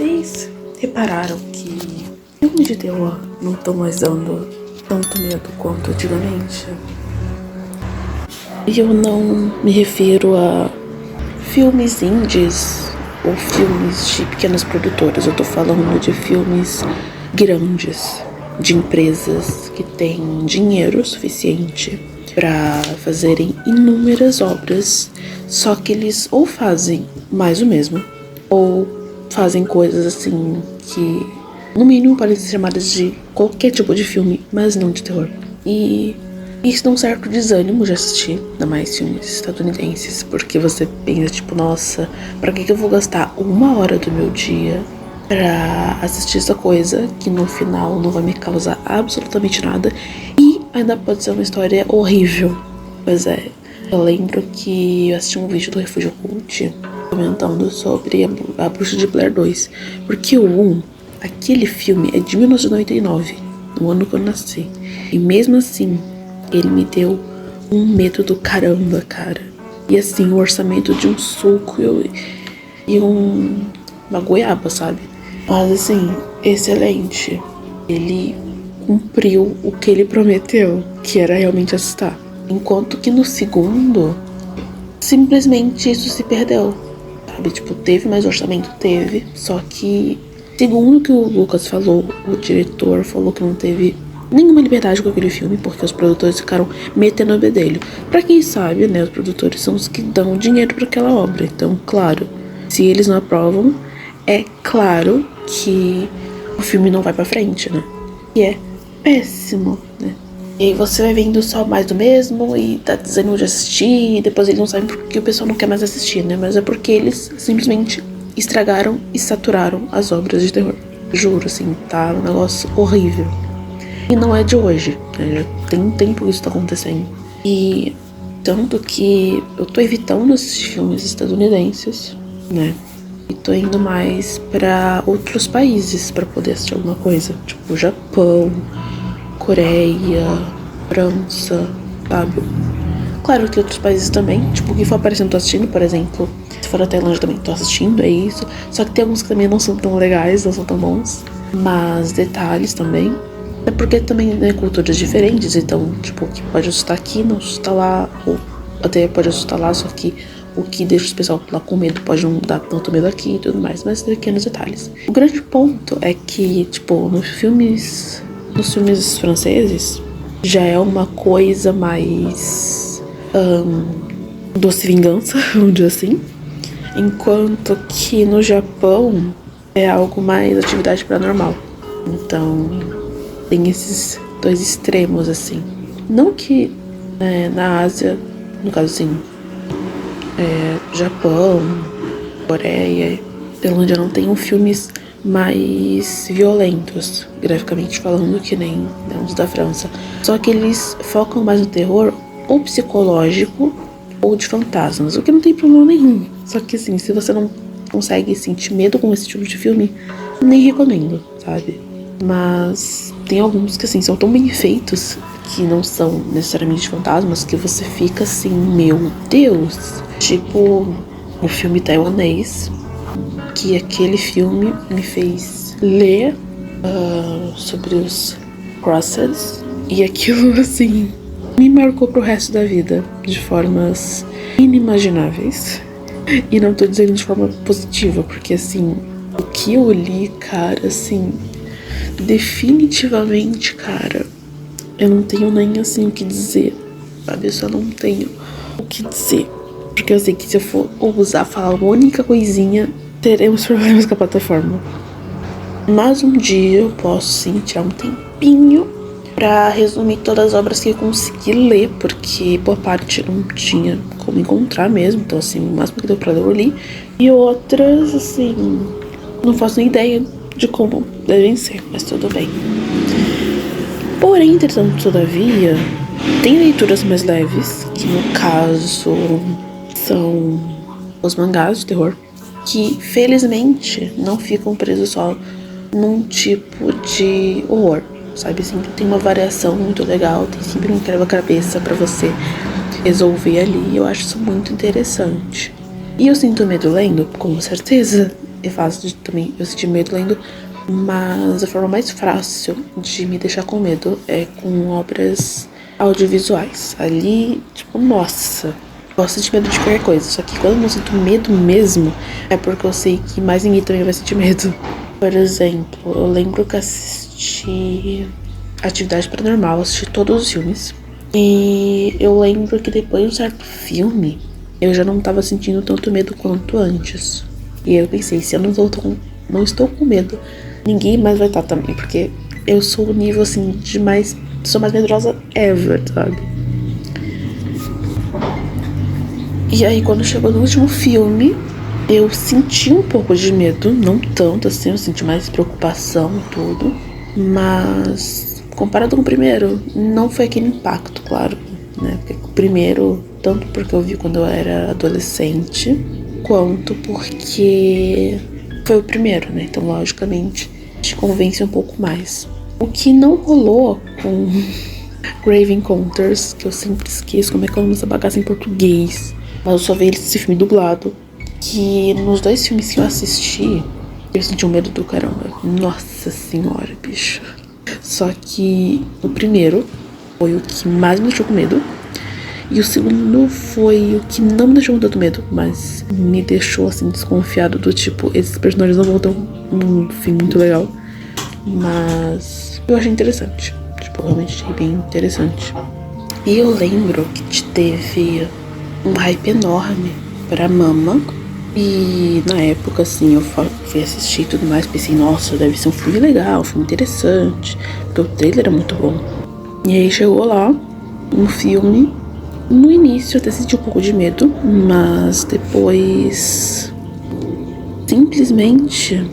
Vocês repararam que filmes de terror não estão mais dando tanto medo quanto antigamente? E eu não me refiro a filmes indies ou filmes de pequenas produtoras. Eu tô falando de filmes grandes, de empresas que têm dinheiro suficiente para fazerem inúmeras obras, só que eles ou fazem mais o mesmo, ou fazem coisas assim que no mínimo podem ser chamadas de qualquer tipo de filme, mas não de terror. E isso dá um certo desânimo de assistir, ainda mais filmes estadunidenses, porque você pensa tipo, nossa, pra que eu vou gastar 1 hora do meu dia pra assistir essa coisa que no final não vai me causar absolutamente nada e ainda pode ser uma história horrível. Pois é, eu lembro que eu assisti um vídeo do Refúgio Cult comentando sobre a Bruxa de Blair 2, porque o 1, aquele filme é de 1999, no ano que eu nasci, e mesmo assim ele me deu um medo do caramba, cara. E assim, o orçamento de um suco e uma goiaba, sabe? Mas assim, excelente. Ele cumpriu o que ele prometeu, que era realmente assustar. Enquanto que no segundo, simplesmente isso se perdeu, sabe? Tipo, teve mais orçamento? Teve. Só que, segundo o que o Lucas falou, o diretor falou que não teve nenhuma liberdade com aquele filme, porque os produtores ficaram metendo o bedelho. Pra quem sabe, né, os produtores são os que dão dinheiro pra aquela obra. Então, claro, se eles não aprovam, é claro que o filme não vai pra frente, né? E é péssimo, né? E aí você vai vendo só mais do mesmo e tá dizendo de assistir, e depois eles não sabem porque o pessoal não quer mais assistir, né? Mas é porque eles simplesmente estragaram e saturaram as obras de terror. Juro, assim, tá um negócio horrível. E não é de hoje, né? Já tem um tempo que isso tá acontecendo. E tanto que eu tô evitando assistir filmes estadunidenses, né? E tô indo mais pra outros países pra poder assistir alguma coisa. Tipo, Japão, Coreia, França, sabe? Claro que outros países também. Tipo, o que for aparecendo tô assistindo, por exemplo. Se for a Tailândia também tô assistindo, é isso. Só que tem alguns que também não são tão legais, não são tão bons. Mas detalhes também. É porque também, né, culturas diferentes, então, tipo, o que pode assustar aqui não assusta lá, ou até pode assustar lá, só que o que deixa os pessoal lá com medo pode não dar tanto medo aqui e tudo mais, mas pequenos detalhes. O grande ponto é que, tipo, nos filmes franceses, já é uma coisa mais doce vingança, vamos dizer assim, enquanto que no Japão é algo mais atividade paranormal. Então tem esses dois extremos, assim. Não que na Ásia, no caso assim, Japão, Coreia, Tailândia não tenham filmes mais violentos, graficamente falando, que nem os da França. Só que eles focam mais no terror ou psicológico ou de fantasmas, o que não tem problema nenhum. Só que assim, se você não consegue sentir medo com esse tipo de filme, nem recomendo, sabe? Mas tem alguns que assim são tão bem feitos que não são necessariamente fantasmas que você fica assim, meu Deus. Tipo o filme taiwanês, que aquele filme me fez ler sobre os crosses, e aquilo assim me marcou pro resto da vida de formas inimagináveis. E não tô dizendo de forma positiva, porque assim, o que eu li, cara, assim, definitivamente, cara, eu não tenho nem assim o que dizer, sabe? Eu só não tenho o que dizer, porque eu sei que se eu for ousar falar uma única coisinha, teremos problemas com a plataforma. Mas um dia eu posso sim tirar um tempinho pra resumir todas as obras que eu consegui ler, porque boa parte não tinha como encontrar mesmo, então assim, o máximo que deu pra ler eu li, e outras, assim, não faço nem ideia de como devem ser, mas tudo bem. Porém, entretanto, todavia, tem leituras mais leves, que no caso são os mangás de terror, que felizmente não ficam presos só num tipo de horror, sabe? Sempre tem uma variação muito legal, tem sempre um quebra-cabeça pra você resolver ali, e eu acho isso muito interessante. E eu sinto medo lendo? Com certeza. é fácil de, também eu sentir medo lendo, mas a forma mais fácil de me deixar com medo é com obras audiovisuais. Ali, tipo, nossa, gosto de medo de qualquer coisa. Só que quando eu não sinto medo mesmo, é porque eu sei que mais ninguém também vai sentir medo. Por exemplo, eu lembro que assisti Atividade Paranormal, assisti todos os filmes. E eu lembro que depois de um certo filme, eu já não tava sentindo tanto medo quanto antes. E eu pensei, se eu não estou com medo, ninguém mais vai estar também. Porque eu sou o nível, assim, de mais... Sou mais medrosa ever, sabe? E aí, quando chegou no último filme, eu senti um pouco de medo. Não tanto, assim, eu senti mais preocupação e tudo. Mas, comparado com o primeiro, não foi aquele impacto, claro, né? Porque o primeiro, tanto porque eu vi quando eu era adolescente, quanto porque foi o primeiro, né? Então, logicamente, te convence um pouco mais. O que não rolou com Grave Encounters, que eu sempre esqueço como é que eu amo essa bagaça em português, mas eu só vi esse filme dublado, que nos 2 filmes que eu assisti, eu senti um medo do caramba. Nossa senhora, bicho. Só que o primeiro foi o que mais me deixou com medo. E o segundo foi o que não me deixou com tanto medo, mas me deixou, assim, desconfiado do tipo, esses personagens não vão ter um fim muito legal. Mas eu achei interessante. Tipo, eu realmente achei bem interessante. E eu lembro que teve um hype enorme pra Mama. E na época, assim, eu fui assistir e tudo mais, pensei, nossa, deve ser um filme legal, um filme interessante, porque o trailer era muito bom. E aí chegou lá, um filme, no início eu até senti um pouco de medo, mas depois simplesmente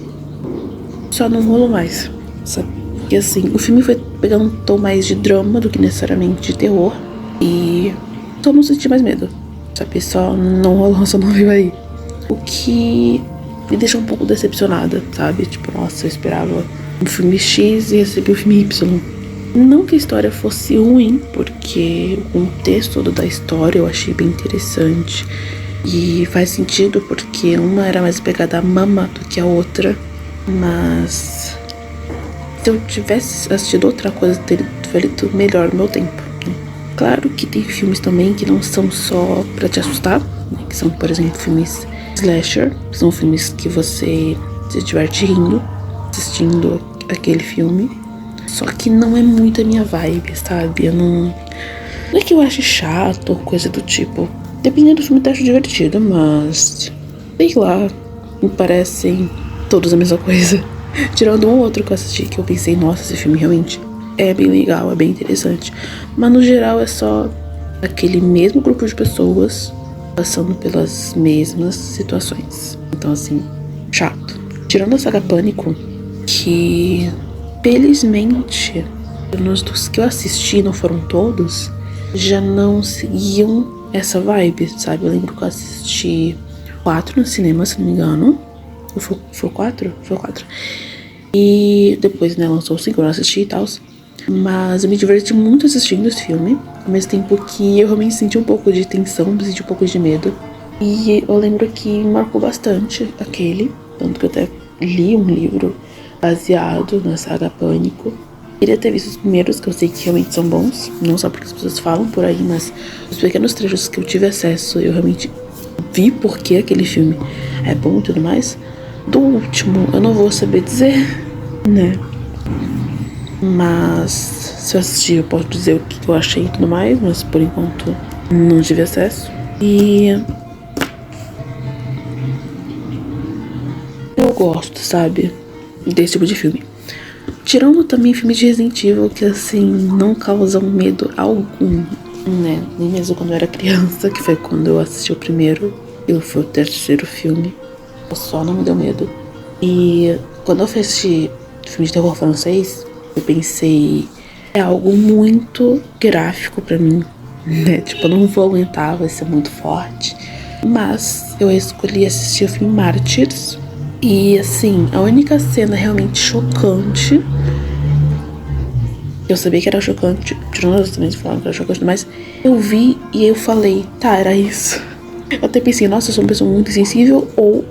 só não rolou mais, sabe? Porque assim, o filme foi pegando um tom mais de drama do que necessariamente de terror, e só não senti mais medo, sabe? Só não rolou, só não veio aí. O que me deixou um pouco decepcionada, sabe? Tipo, nossa, eu esperava um filme X e recebi o filme Y. Não que a história fosse ruim, porque o contexto todo da história eu achei bem interessante. E faz sentido porque uma era mais pegada a Mama do que a outra. Mas se eu tivesse assistido outra coisa, teria feito melhor no meu tempo, né? Claro que tem filmes também que não são só pra te assustar, né? Que são, por exemplo, filmes slasher, são filmes que você se diverte rindo, assistindo aquele filme. Só que não é muito a minha vibe, sabe? Eu não é que eu ache chato ou coisa do tipo. Dependendo do filme, eu acho divertido, mas sei lá, me parecem todos a mesma coisa. Tirando um ou outro que eu assisti, que eu pensei, nossa, esse filme realmente é bem legal, é bem interessante. Mas no geral é só aquele mesmo grupo de pessoas passando pelas mesmas situações. Então, assim, chato. Tirando a saga Pânico, que felizmente, nos dos que eu assisti, não foram todos, já não seguiam essa vibe, sabe? Eu lembro que eu assisti 4 no cinema, se não me engano. Foi 4? Foi 4. E depois, né, lançou o 5, eu não assisti e tal. Mas eu me diverti muito assistindo esse filme, ao mesmo tempo que eu realmente senti um pouco de tensão, senti um pouco de medo. E eu lembro que me marcou bastante aquele, tanto que eu até li um livro baseado na saga Pânico. Queria ter visto os primeiros, que eu sei que realmente são bons, não só porque as pessoas falam por aí, mas os pequenos trechos que eu tive acesso, eu realmente vi porque aquele filme é bom e tudo mais. Do último, eu não vou saber dizer, né? Mas se eu assistir, eu posso dizer o que eu achei e tudo mais, mas por enquanto não tive acesso. E eu gosto, sabe, desse tipo de filme. Tirando também filmes de Resident Evil que, assim, não causam medo algum, né? Nem mesmo quando eu era criança, que foi quando eu assisti o primeiro e foi o terceiro filme. Só não me deu medo. E quando eu assisti filme de terror francês, eu pensei, é algo muito gráfico pra mim, né? Tipo, eu não vou aguentar, vai ser muito forte. Mas eu escolhi assistir o filme Mártires. E assim, a única cena realmente chocante, eu sabia que era chocante, tirando as também falaram que era chocante, mas eu vi e eu falei, tá, era isso. Eu até pensei, nossa, eu sou uma pessoa muito sensível ou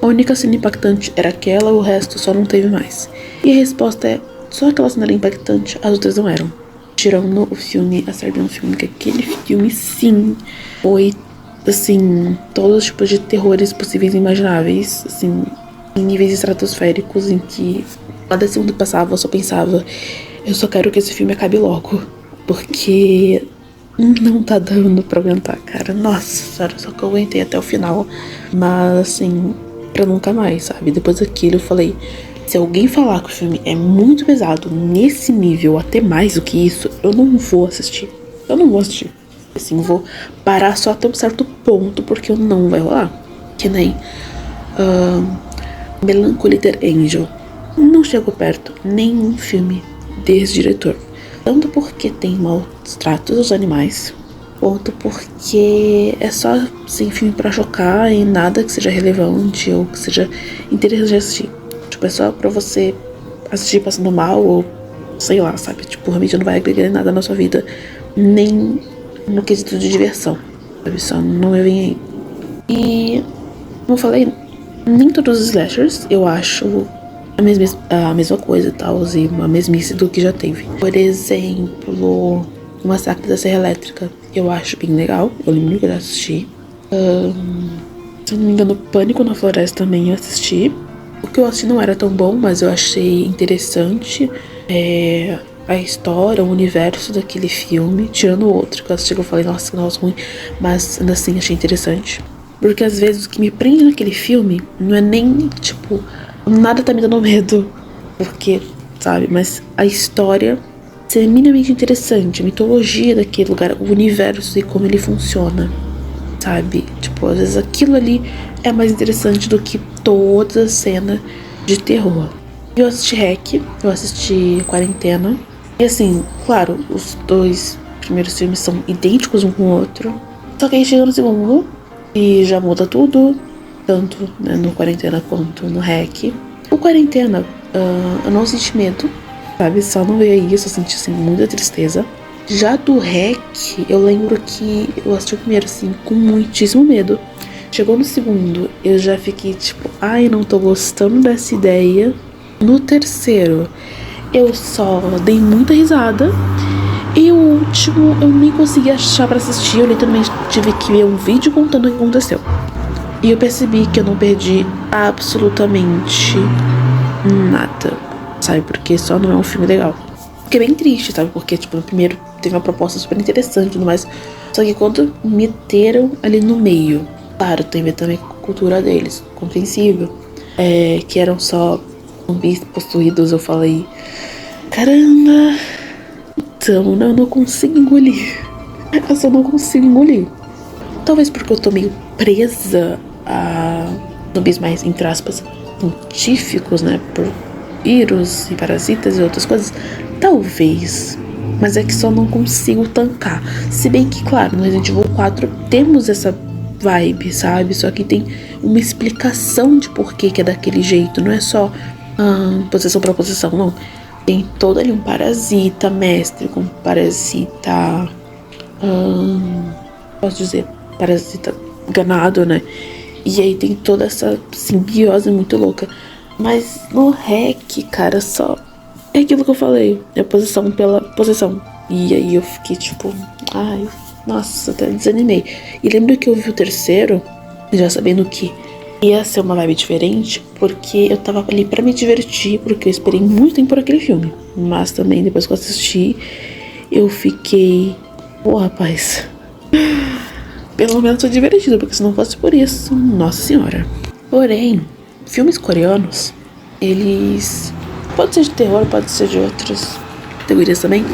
A única cena impactante era aquela, o resto só não teve mais. E a resposta é, só aquela cena era impactante, as outras não eram. Tirando o filme, a Sardinha filme, que aquele filme sim foi, assim, todos os tipos de terrores possíveis e imagináveis, assim, em níveis estratosféricos, em que cada segundo que passava eu só pensava, eu só quero que esse filme acabe logo, porque não tá dando pra aguentar, cara. Nossa, só que eu aguentei até o final, mas assim, pra nunca mais, sabe? Depois daquilo eu falei, se alguém falar que o filme é muito pesado nesse nível, até mais do que isso, eu não vou assistir. Eu não vou assistir. Assim, vou parar só até um certo ponto, porque eu não vai rolar. Que nem Melancholy Angel. Não chegou perto nenhum filme desse diretor. Tanto porque tem maus tratos aos animais, quanto porque é só assim, filme pra chocar e nada que seja relevante ou que seja interessante de assistir. Tipo, é só pra você assistir passando mal ou sei lá, sabe? Tipo, realmente não vai agregar nada na sua vida, nem no quesito de diversão, sabe? Só não me vem aí. E, como eu falei, nem todos os slashers eu acho a mesma coisa e tal, e uma mesmice do que já teve. Por exemplo, o Massacre da Serra Elétrica, eu acho bem legal, eu lembro que eu já assisti. Se eu não me engano, Pânico na Floresta também eu assisti. O que eu assisti não era tão bom, mas eu achei interessante a história, o universo daquele filme, tirando o outro que eu assisti, que eu falei, nossa, que negócio ruim, mas ainda assim achei interessante. Porque às vezes o que me prende naquele filme não é nem, tipo, nada tá me dando medo, porque, sabe, mas a história ser minimamente interessante, a mitologia daquele lugar, o universo e como ele funciona, sabe? Tipo, às vezes aquilo ali é mais interessante do que toda a cena de terror. Eu assisti REC, eu assisti Quarentena, e assim, claro, os dois primeiros filmes são idênticos um com o outro, só que aí chega no segundo e já muda tudo, tanto né, no Quarentena quanto no REC. O Quarentena, eu não senti medo, sabe? Só não veio aí, eu só senti assim, muita tristeza. Já do REC, eu lembro que eu assisti o primeiro assim, com muitíssimo medo. Chegou no segundo, eu já fiquei tipo, ai, não tô gostando dessa ideia. No terceiro, eu só dei muita risada. E o último, eu nem consegui achar pra assistir. Eu literalmente tive que ver um vídeo contando o que aconteceu. E eu percebi que eu não perdi absolutamente nada, sabe? Porque só não é um filme legal. Fiquei bem triste, sabe? Porque, tipo, no primeiro teve uma proposta super interessante e tudo mais. Só que quando meteram ali no meio, claro, tem a ver também com a cultura deles, compreensível, que eram só zumbis possuídos, eu falei, caramba, então eu não consigo engolir. Eu só não consigo engolir. Talvez porque eu tô meio presa a zumbis mais, entre aspas, científicos, né? Por vírus e parasitas e outras coisas. Talvez. Mas é que só não consigo tancar. Se bem que, claro, no Resident Evil 4 temos essa vibe, sabe? Só que tem uma explicação de por que é daquele jeito. Não é só possessão pra possessão, não. Tem todo ali um parasita mestre com parasita... posso dizer, parasita ganado, né? E aí tem toda essa simbiose muito louca. Mas no REC, cara, só é aquilo que eu falei. É possessão pela possessão. E aí eu fiquei tipo, ai, nossa, até desanimei. E lembro que eu vi o terceiro, já sabendo que ia ser uma vibe diferente, porque eu tava ali pra me divertir, porque eu esperei muito tempo por aquele filme. Mas também, depois que eu assisti, eu fiquei, pô, rapaz, pelo menos tô divertido, porque se não fosse por isso, nossa senhora. Porém, filmes coreanos, eles... pode ser de terror, pode ser de outras categorias também,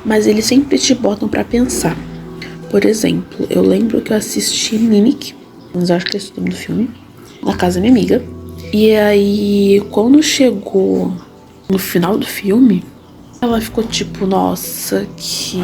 mas eles sempre te botam pra pensar. Por exemplo, eu lembro que eu assisti Mimic, mas acho que é esse o nome do filme, na casa da minha amiga. E aí, quando chegou no final do filme, ela ficou tipo, nossa, que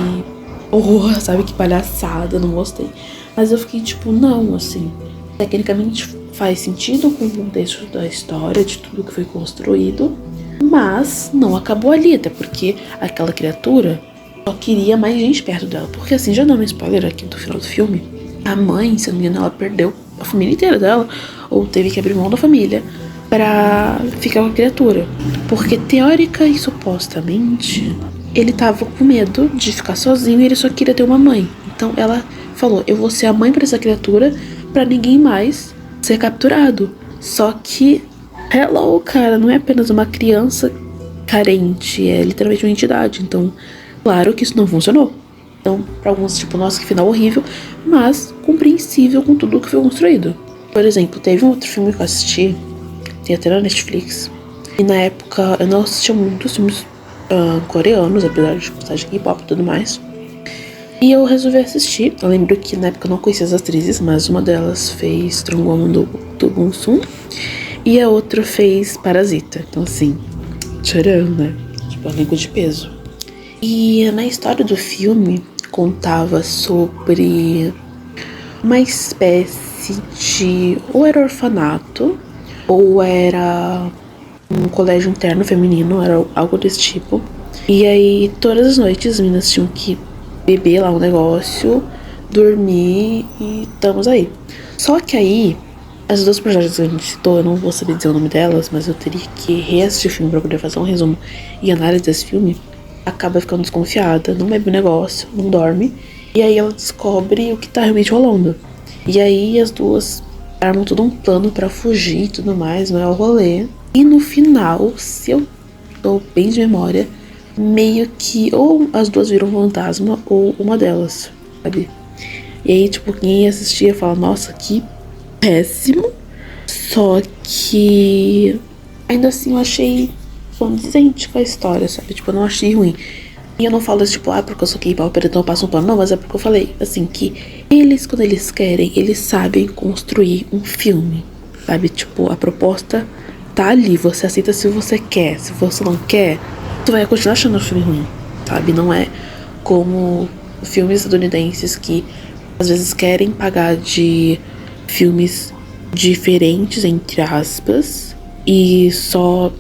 horror, sabe? Que palhaçada, não gostei. Mas eu fiquei tipo, não, assim, tecnicamente faz sentido com o contexto da história, de tudo que foi construído, mas não acabou ali, até porque aquela criatura só queria mais gente perto dela. Porque assim, já dando um spoiler aqui do final do filme, a mãe, se não me engano, ela perdeu a família inteira dela, ou teve que abrir mão da família pra ficar com a criatura. Porque teórica e supostamente ele tava com medo de ficar sozinho e ele só queria ter uma mãe. Então ela falou, eu vou ser a mãe pra essa criatura pra ninguém mais ser capturado. Só que, hello, cara, não é apenas uma criança carente, é literalmente uma entidade. Então, claro que isso não funcionou. Então, pra alguns, tipo, nossa, que final horrível, mas compreensível com tudo que foi construído. Por exemplo, teve um outro filme que eu assisti, tem até na Netflix, e na época eu não assistia muitos filmes coreanos, apesar de gostar de K-pop e tudo mais. E eu resolvi assistir. Eu lembro que na época eu não conhecia as atrizes, mas uma delas fez Trongwon do Bong-soon e a outra fez Parasita. Então assim, tcharam, né? Tipo, elenco de peso. E na história do filme contava sobre uma espécie de... ou era orfanato, ou era um colégio interno feminino, era algo desse tipo. E aí todas as noites as meninas tinham que beber lá um negócio, dormir e estamos aí. Só que aí, as duas personagens que a gente citou, eu não vou saber dizer o nome delas, mas eu teria que reassistir o filme pra poder fazer um resumo e análise desse filme. Acaba ficando desconfiada, não bebe o negócio, não dorme. E aí ela descobre o que tá realmente rolando. E aí as duas armam todo um plano pra fugir e tudo mais, não é o rolê. E no final, se eu tô bem de memória, meio que ou as duas viram um fantasma ou uma delas, sabe? E aí, tipo, quem assistia fala, nossa, que péssimo. Só que ainda assim eu achei condizente com a história, sabe? Tipo, eu não achei ruim. E eu não falo isso, tipo, porque eu sou K-pop, então eu passo um pano. Não, mas é porque eu falei, assim, que eles, quando eles querem, eles sabem construir um filme, sabe? Tipo, a proposta tá ali, você aceita se você quer. Se você não quer, tu vai continuar achando o filme ruim, sabe? Não é como filmes estadunidenses que às vezes querem pagar de filmes diferentes, entre aspas, e só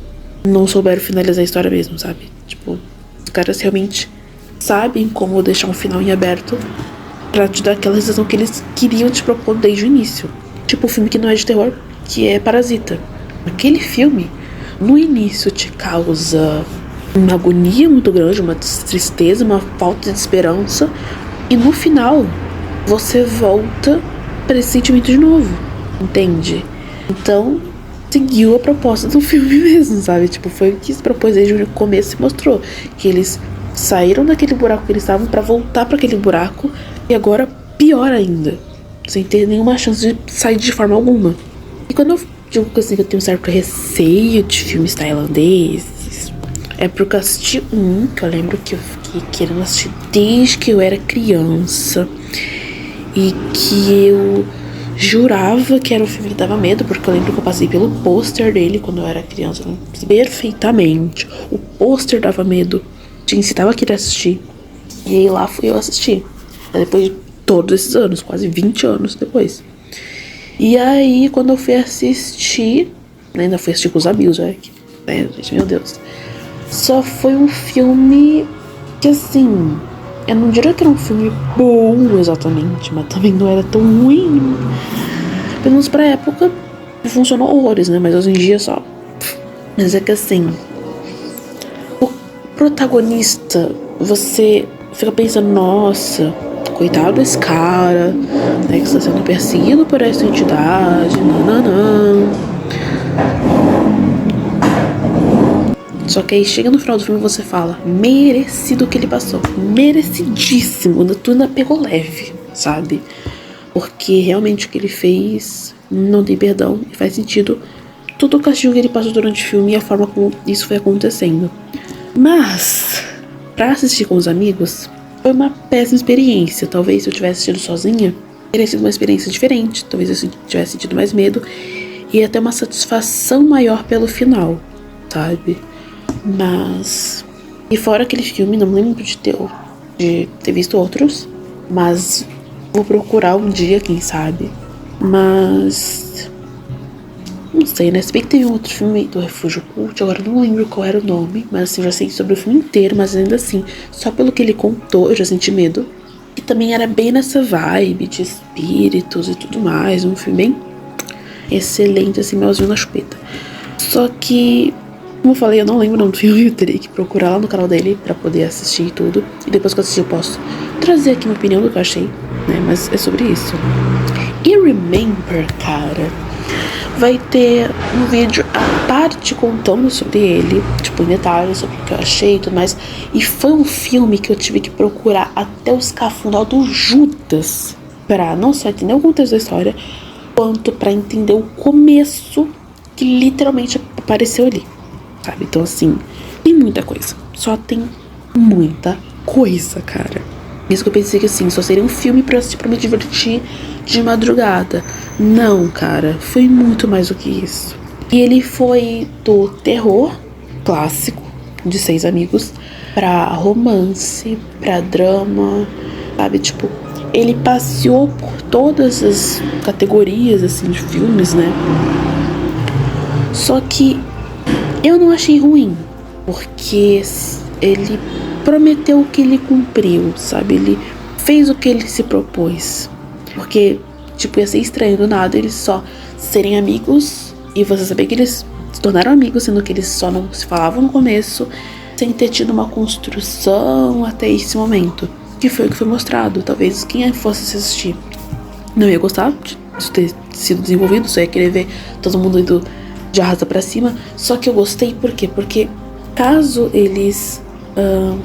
não souberam finalizar a história mesmo, sabe? Tipo, os caras realmente sabem como deixar um final em aberto pra te dar aquela sensação que eles queriam te propor desde o início. Tipo, o filme que não é de terror, que é Parasita. Aquele filme, no início, te causa uma agonia muito grande, uma tristeza, uma falta de esperança. E no final, você volta para esse sentimento de novo, entende? Então, seguiu a proposta do filme mesmo, sabe? Tipo, foi o que se propôs desde o começo e mostrou. Que eles saíram daquele buraco que eles estavam para voltar para aquele buraco. E agora, pior ainda, sem ter nenhuma chance de sair de forma alguma. E quando eu digo assim, que eu tenho um certo receio de filmes tailandeses, é porque eu assisti um que eu lembro que eu fiquei querendo assistir desde que eu era criança. E que eu jurava que era um filme que dava medo, porque eu lembro que eu passei pelo pôster dele quando eu era criança, perfeitamente. O pôster dava medo, te incitava a querer assistir. E aí lá fui eu assistir, depois de todos esses anos, quase 20 anos depois. E aí quando eu fui assistir, ainda fui assistir com os amigos, gente, meu Deus. Só foi um filme que, assim, eu não diria que era um filme bom exatamente, mas também não era tão ruim. Pelo menos pra época funcionou horrores, né? Mas hoje em dia só. Mas é que, assim, o protagonista, você fica pensando, nossa, coitado desse cara, né, que está sendo perseguido por essa entidade, nananã. Só que aí chega no final do filme e você fala, merecido o que ele passou, merecidíssimo, tu ainda pegou leve, sabe? Porque realmente o que ele fez não tem perdão e faz sentido todo o castigo que ele passou durante o filme e a forma como isso foi acontecendo. Mas, pra assistir com os amigos, foi uma péssima experiência. Talvez se eu tivesse assistido sozinha, teria sido uma experiência diferente. Talvez eu tivesse sentido mais medo e até uma satisfação maior pelo final, sabe? Mas... E fora aquele filme, não lembro de ter visto outros. Mas vou procurar um dia, quem sabe. Mas... não sei, né? Se bem que teve um outro filme do Refúgio Cult, agora não lembro qual era o nome. Mas assim, eu já sei sobre o filme inteiro, mas ainda assim, só pelo que ele contou, eu já senti medo. que também era bem nessa vibe de espíritos e tudo mais. Um filme bem excelente, assim, melzinho na chupeta. Só que, como eu falei, eu não lembro o nome do filme. Eu teria que procurar lá no canal dele pra poder assistir tudo. E depois que eu assistir eu posso trazer aqui minha opinião do que eu achei, né? Mas é sobre isso. E Remember, cara, vai ter um vídeo à parte contando sobre ele, tipo, em detalhes, sobre o que eu achei e tudo mais. E foi um filme que eu tive que procurar até os cafundó do Judas pra não só entender o contexto da história, quanto pra entender o começo que literalmente apareceu ali, sabe? Então, assim, tem muita coisa. Só tem muita coisa, cara. Isso que eu pensei que, assim, só seria um filme pra assistir, pra me divertir de madrugada. Não, cara, foi muito mais do que isso. E ele foi do terror clássico, de 6 amigos, pra romance, pra drama, sabe? Tipo, ele passeou por todas as categorias, assim, de filmes, né? Só que eu não achei ruim, porque ele prometeu o que ele cumpriu, sabe? Ele fez o que ele se propôs. Porque, tipo, ia ser estranho do nada eles só serem amigos e você saber que eles se tornaram amigos, sendo que eles só não se falavam no começo, sem ter tido uma construção até esse momento. Que foi o que foi mostrado. Talvez quem fosse assistir não ia gostar de ter sido desenvolvido, só ia querer ver todo mundo indo de arrasta pra cima. Só que eu gostei, por quê? Porque caso eles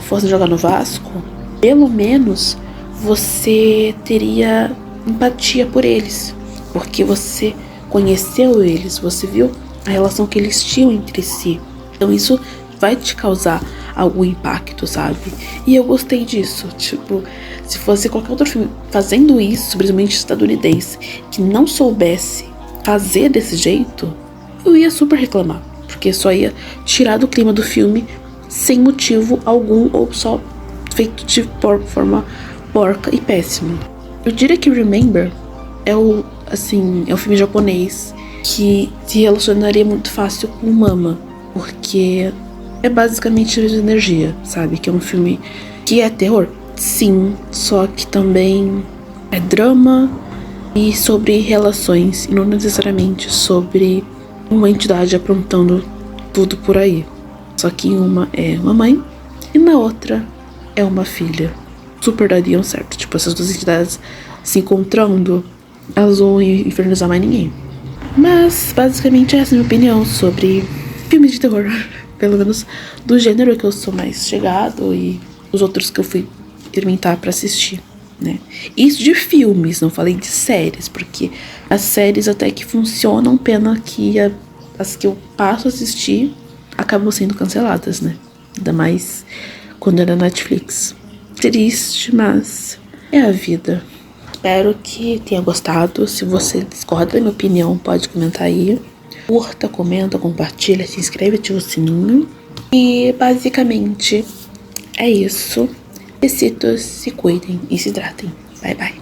fossem jogar no Vasco, pelo menos você teria empatia por eles, porque você conheceu eles, você viu a relação que eles tinham entre si. Então isso vai te causar algum impacto, sabe? E eu gostei disso. Tipo, se fosse qualquer outro filme fazendo isso, principalmente estadunidense, que não soubesse fazer desse jeito, eu ia super reclamar, porque só ia tirar do clima do filme sem motivo algum, ou só feito de forma porca e péssima. Eu diria que Remember é um filme japonês que se relacionaria muito fácil com Mama, porque é basicamente de energia, sabe? Que é um filme que é terror, sim, só que também é drama e sobre relações, e não necessariamente sobre uma entidade aprontando tudo por aí. Só que em uma é uma mãe e na outra é uma filha. Super dariam certo. Tipo, essas duas entidades se encontrando, elas vão infernizar mais ninguém. Mas, basicamente, essa é a minha opinião sobre filmes de terror. Pelo menos do gênero que eu sou mais chegado e os outros que eu fui experimentar pra assistir, né? Isso de filmes, não falei de séries, porque as séries até que funcionam, pena que as que eu passo a assistir acabam sendo canceladas, né? Ainda mais quando é da Netflix. Triste, mas é a vida. Espero que tenha gostado. Se você discorda da minha opinião, pode comentar aí. Curta, comenta, compartilha, se inscreve, ativa o sininho. E basicamente é isso. Besitos, se cuidem e se hidratem. Bye, bye.